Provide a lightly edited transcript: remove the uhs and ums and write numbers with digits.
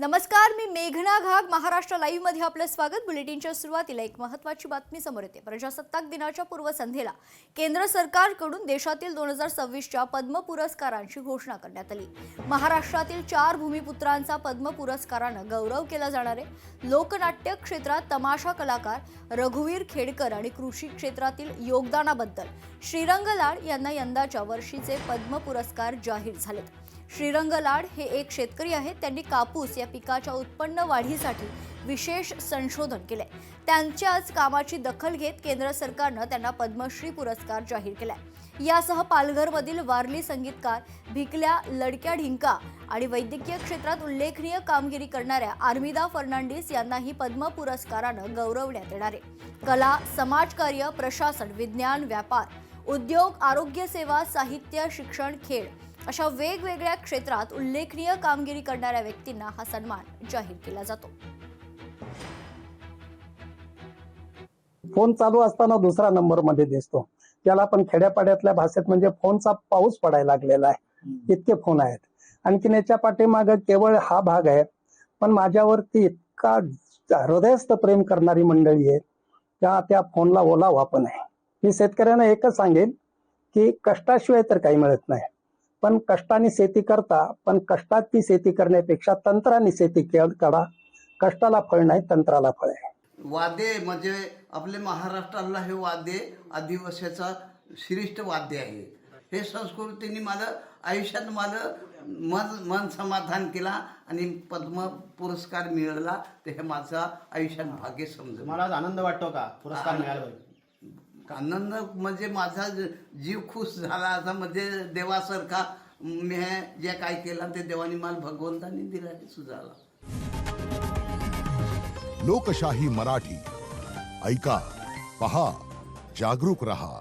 नमस्कार, मी मेघना घाग. महाराष्ट्र लाईव्ह मध्ये आपलं स्वागत. बुलेटिनच्या सुरुवातीला एक महत्त्वाची बातमी समोर येते. प्रजासत्ताक दिनाच्या पूर्वसंध्येला केंद्र सरकारकडून देशातील 2026च्या पद्म पुरस्कारांची घोषणा करण्यात आली. महाराष्ट्रातील 4 भूमिपुत्रांचा पद्म पुरस्कारानं गौरव केला जाणार आहे. लोकनाट्य क्षेत्रात तमाशा कलाकार रघुवीर खेडकर आणि कृषी क्षेत्रातील योगदानाबद्दल श्रीरंग लाड यांना यंदाच्या वर्षीचे पद्म पुरस्कार जाहीर झालेत. श्रीरंग लाड हे एक शेतकरी आहेत. त्यांनी कापूस या पिकाच्या उत्पन्न वाढीसाठी विशेष संशोधन केले. त्यांच्याच कामाची दखल घेत केंद्र सरकारनं त्यांना पद्मश्री पुरस्कार जाहीर केलाय. यासह पालघरमधील वारली संगीतकार भिकल्या लडक्या ढिंका आणि वैद्यकीय क्षेत्रात उल्लेखनीय कामगिरी करणाऱ्या आर्मिदा फर्नांडिस यांनाही पद्म पुरस्कारानं गौरवण्यात येणार आहे. कला, समाजकार्य, प्रशासन, विज्ञान, व्यापार, उद्योग, आरोग्य सेवा, साहित्य, शिक्षण, खेळ अशा वेगवेगळ्या क्षेत्रात उल्लेखनीय कामगिरी करणाऱ्या व्यक्तींना हा सन्मान जाहीर केला जातो. फोन चालू असताना दुसरा नंबर मध्ये दिसतो. त्याला पण खेड्यापाड्यातल्या भाषेत म्हणजे फोनचा पाऊस पडायला लागलेला आहे. इतके फोन आहेत. आणखीन याच्या पाठीमागे केवळ हा भाग आहे, पण माझ्यावरती इतका हृदयस्थ प्रेम करणारी मंडळी आहे, त्या फोनला ओलावा पण आहे. मी शेतकऱ्यांना एकच सांगेन की कष्टाशिवाय तर काही मिळत नाही, पण कष्टाने शेती करता, पण कष्टात ती शेती करण्यापेक्षा तंत्राने शेती करा. कष्टाला फळ नाही, तंत्राला फळ आहे. वाद्य म्हणजे आपले महाराष्ट्राला हे वाद्य आदिवासीचा श्रेष्ठ वाद्य आहे. हे संस्कृतीने मला आयुष्यात मन समाधान केला आणि पद्म पुरस्कार मिळाला. ते हे माझा आयुष्यात भाग्य समजलं. मला आनंद वाटतो का पुरस्कार मिळाला? आनंद म्हणजे माझा जीव खुश झाला. असा म्हणजे देवासारखा मी जे काय केलं ते देवानी मला भगवंतानी दिला हे सुझाला. लोकशाही मराठी ऐका, पहा, जागरूक रहा.